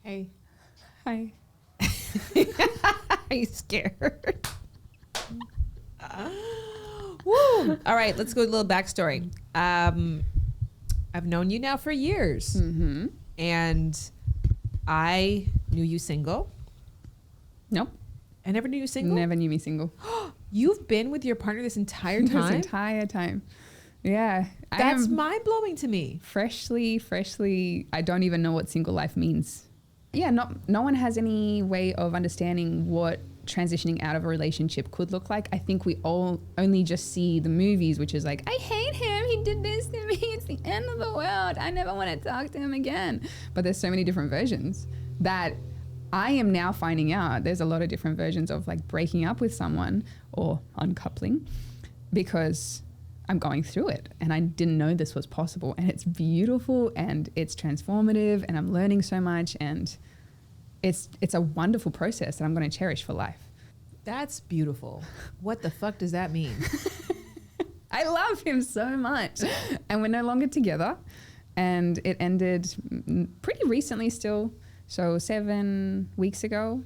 Hey. Hi. Are you scared? Woo. All right, let's go with a little backstory. I've known you now for years. Mm-hmm. And I knew you single. Nope. I never knew you single? Never knew me single. You've been with your partner this entire time? This entire time. Yeah. That's mind-blowing to me. Freshly, I don't even know what single life means. Yeah, no one has any way of understanding what transitioning out of a relationship could look like. I think we all only just see the movies, which is like, I hate him, he did this to me, it's the end of the world, I never want to talk to him again. But there's so many different versions that I am now finding out there's a lot of different versions of like breaking up with someone or uncoupling because I'm going through it and I didn't know this was possible, and it's beautiful and it's transformative and I'm learning so much, and it's a wonderful process that I'm going to cherish for life. That's beautiful. What the fuck does that mean? I love him so much, and we're no longer together, and it ended pretty recently still, so 7 weeks ago.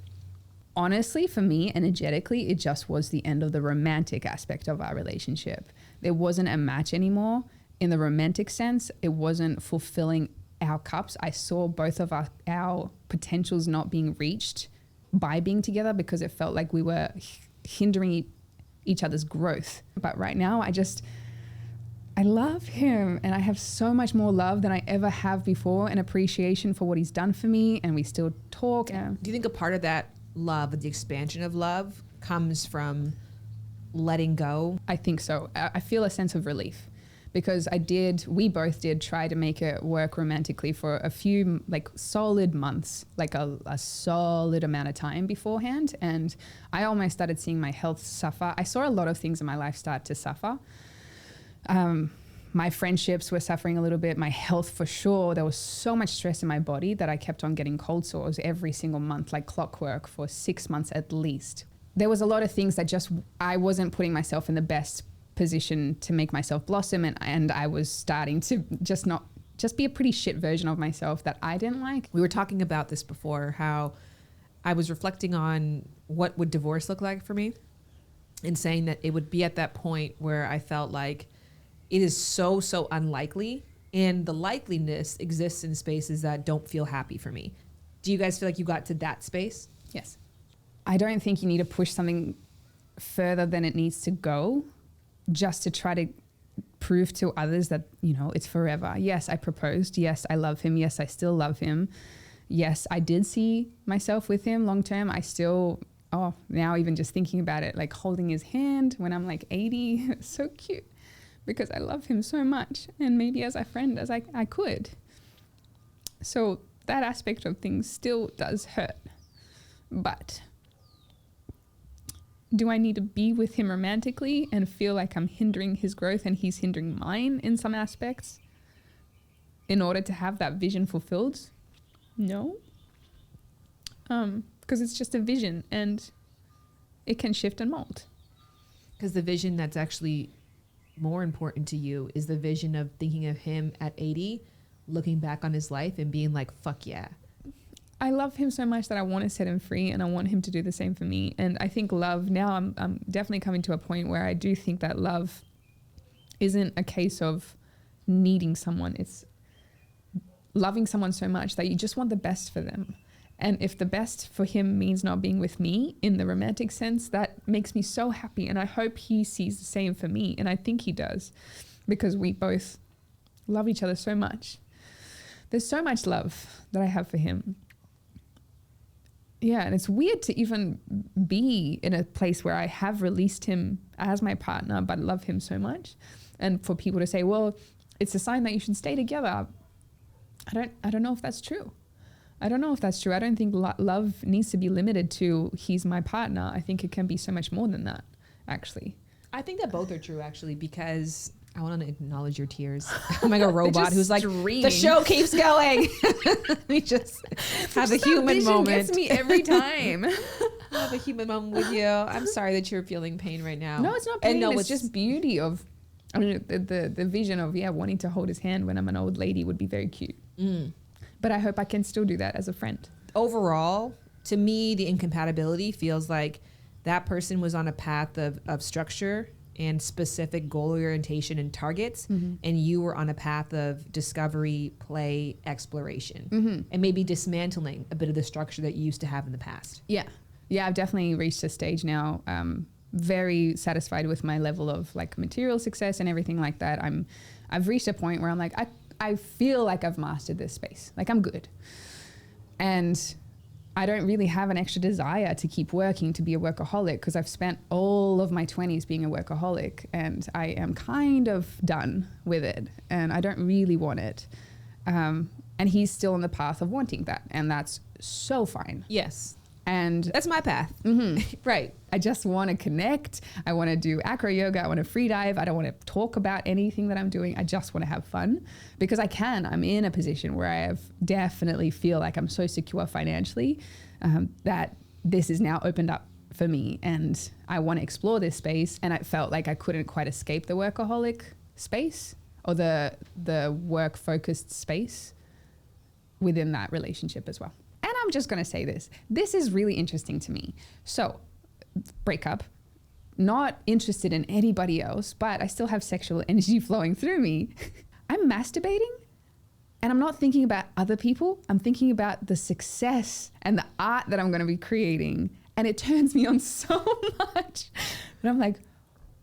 Honestly, for me, energetically, it just was the end of the romantic aspect of our relationship. There wasn't a match anymore. In the romantic sense, it wasn't fulfilling our cups. I saw both of our potentials not being reached by being together because it felt like we were hindering each other's growth. But right now, I love him, and I have so much more love than I ever have before, and appreciation for what he's done for me, and we still talk. Do you think a part of that love, the expansion of love, comes from letting go? I think so. I feel a sense of relief because we both did try to make it work romantically for a few like solid months, like a solid amount of time beforehand. And I almost started seeing my health suffer. I saw a lot of things in my life start to suffer. My friendships were suffering a little bit, my health for sure. There was so much stress in my body that I kept on getting cold sores every single month, like clockwork, for 6 months at least. There was a lot of things that I wasn't putting myself in the best position to make myself blossom, and I was starting to just be a pretty shit version of myself that I didn't like. We were talking about this before, how I was reflecting on what would divorce look like for me, and saying that it would be at that point where I felt like it is so unlikely, and the likeliness exists in spaces that don't feel happy for me. Do you guys feel like you got to that space? Yes. I don't think you need to push something further than it needs to go just to try to prove to others that, it's forever. Yes, I proposed. Yes, I love him. Yes, I still love him. Yes, I did see myself with him long term. I still, now even just thinking about it, like holding his hand when I'm like 80, it's so cute. Because I love him so much, and maybe as a friend as I could. So that aspect of things still does hurt. But do I need to be with him romantically and feel like I'm hindering his growth and he's hindering mine in some aspects in order to have that vision fulfilled? No. Because it's just a vision and it can shift and mold. Because the vision that's actually more important to you is the vision of thinking of him at 80, looking back on his life and being like, fuck yeah. I love him so much that I want to set him free, and I want him to do the same for me. And I think love, now I'm definitely coming to a point where I do think that love isn't a case of needing someone. It's loving someone so much that you just want the best for them. And if the best for him means not being with me in the romantic sense, that makes me so happy. And I hope he sees the same for me. And I think he does, because we both love each other so much. There's so much love that I have for him. Yeah, and it's weird to even be in a place where I have released him as my partner, but love him so much. And for people to say, well, it's a sign that you should stay together. I don't know if that's true. I don't know if that's true. I don't think love needs to be limited to he's my partner. I think it can be so much more than that, actually. I think that both are true, actually, because I want to acknowledge your tears. I'm like a robot who's like, the show keeps going. We just have a human moment. Gets me every time. Have a human moment with you. I'm sorry that you're feeling pain right now. No, it's not pain. It's just beauty of, the vision of, wanting to hold his hand when I'm an old lady would be very cute. But I hope I can still do that as a friend. overall, to me, the incompatibility feels like that person was on a path of structure and specific goal orientation and targets, and you were on a path of discovery, play, exploration, and maybe dismantling a bit of the structure that you used to have in the past. Yeah. Yeah, I've definitely reached a stage now, very satisfied with my level of like material success and everything like that. I've reached a point where I'm like, I feel like I've mastered this space. Like I'm good. And I don't really have an extra desire to keep working, to be a workaholic, because I've spent all of my 20s being a workaholic and I am kind of done with it and I don't really want it. And he's still on the path of wanting that. And that's so fine. Yes. And that's my path. Right. I just want to connect. I want to do acro yoga. I want to free dive. I don't want to talk about anything that I'm doing. I just want to have fun because I can. I'm in a position where I have definitely feel like I'm so secure financially that this is now opened up for me and I want to explore this space. And I felt like I couldn't quite escape the workaholic space or the work focused space within that relationship as well. And I'm just going to say this. This is really interesting to me. So, breakup, not interested in anybody else, but I still have sexual energy flowing through me. I'm masturbating and I'm not thinking about other people. I'm thinking about the success and the art that I'm going to be creating. And it turns me on so much. And I'm like,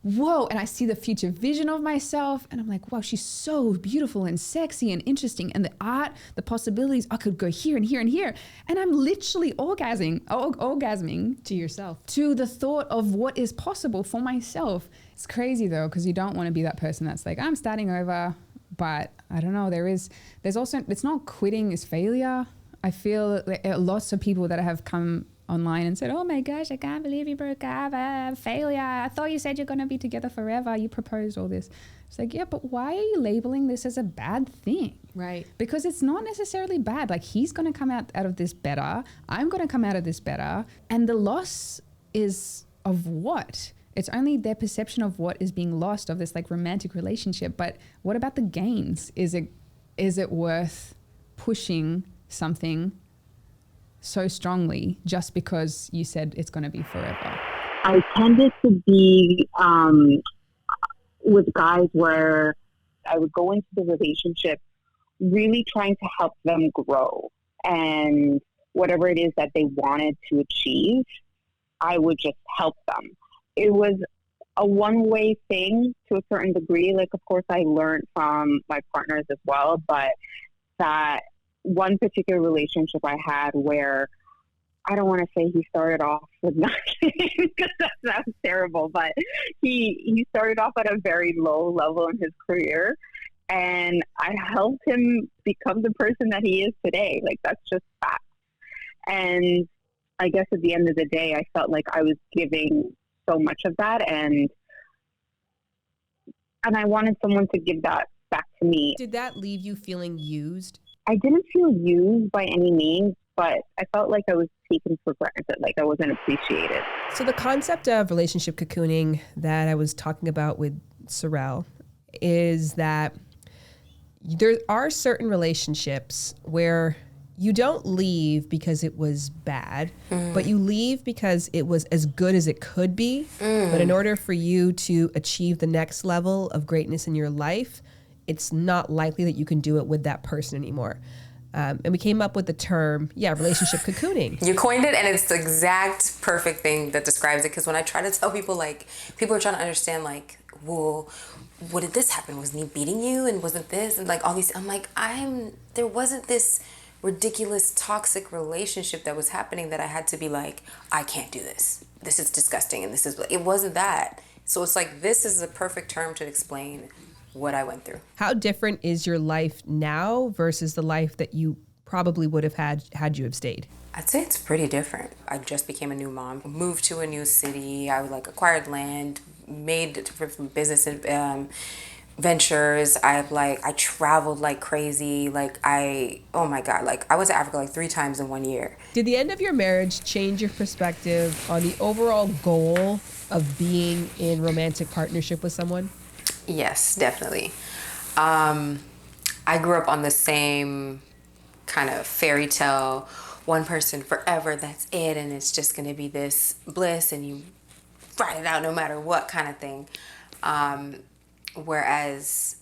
whoa. And I see the future vision of myself and I'm like, wow, she's so beautiful and sexy and interesting. And the art, the possibilities, I could go here and here and here. And I'm literally orgasming To yourself. to the thought of what is possible for myself. It's crazy though, because you don't want to be that person that's like, I'm starting over. But I don't know, there's also, it's not quitting is failure. I feel like lots of people that have come online and said, oh my gosh, I can't believe you broke up, failure. I thought you said you're going to be together forever. You proposed all this. It's like, yeah, but why are you labeling this as a bad thing? Right. Because it's not necessarily bad. Like he's going to come out of this better. I'm going to come out of this better. And the loss is of what? It's only their perception of what is being lost of this like romantic relationship. But what about the gains? Is it worth pushing something so strongly just because you said it's going to be forever? I tended to be with guys where I would go into the relationship really trying to help them grow, and whatever it is that they wanted to achieve, I would just help them. It was a one-way thing to a certain degree. Like, of course, I learned from my partners as well, but that one particular relationship I had where I don't want to say he started off with nothing because that sounds terrible, but he started off at a very low level in his career, and I helped him become the person that he is today. Like, that's just fact. And I guess at the end of the day, I felt like I was giving so much of that, and I wanted someone to give that back to me. Did that leave you feeling used? I didn't feel used by any means, but I felt like I was taken for granted, like I wasn't appreciated. So the concept of relationship cocooning that I was talking about with Sorelle is that there are certain relationships where you don't leave because it was bad, but you leave because it was as good as it could be. But in order for you to achieve the next level of greatness in your life, it's not likely that you can do it with that person anymore. And we came up with the term, relationship cocooning. You coined it, and it's the exact perfect thing that describes it. Because when I try to tell people, like, people are trying to understand, like, well, what did this happen? Was me beating you? And wasn't this? And like all these, I'm like, there wasn't this ridiculous toxic relationship that was happening that I had to be like, I can't do this. This is disgusting. And it wasn't that. So it's like, this is the perfect term to explain what I went through. How different is your life now versus the life that you probably would have had you have stayed? I'd say it's pretty different. I just became a new mom, moved to a new city. I acquired land, made different business ventures. I traveled like crazy. Oh my God, I was to Africa 3 times in 1 year. Did the end of your marriage change your perspective on the overall goal of being in romantic partnership with someone? Yes, definitely. I grew up on the same kind of fairy tale one person forever, that's it, and it's just going to be this bliss and you ride it out no matter what kind of thing. Whereas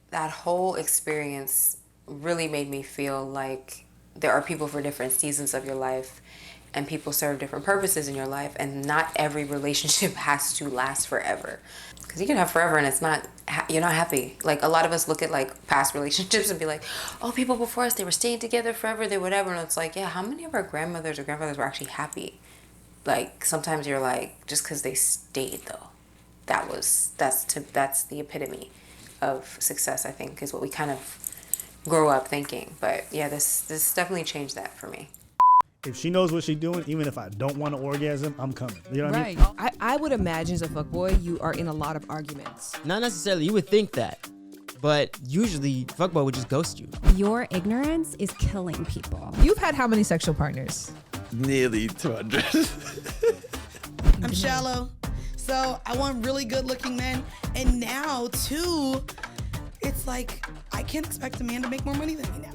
that whole experience really made me feel like there are people for different seasons of your life, and people serve different purposes in your life, and not every relationship has to last forever. Because you can have forever and it's not, you're not happy. Like, a lot of us look at like past relationships and be like, oh, people before us, they were staying together forever, they whatever. And it's like, yeah, how many of our grandmothers or grandfathers were actually happy? Like, sometimes you're like, just because they stayed though, that's the epitome of success, I think, is what we kind of grow up thinking. But yeah, this definitely changed that for me. If she knows what she's doing, even if I don't want to orgasm, I'm coming. You know what I mean? I would imagine as a fuckboy, you are in a lot of arguments. Not necessarily. You would think that. But usually, fuckboy would just ghost you. Your ignorance is killing people. You've had how many sexual partners? Nearly 200. I'm shallow, so I want really good looking men. And now, too, it's like I can't expect a man to make more money than me now.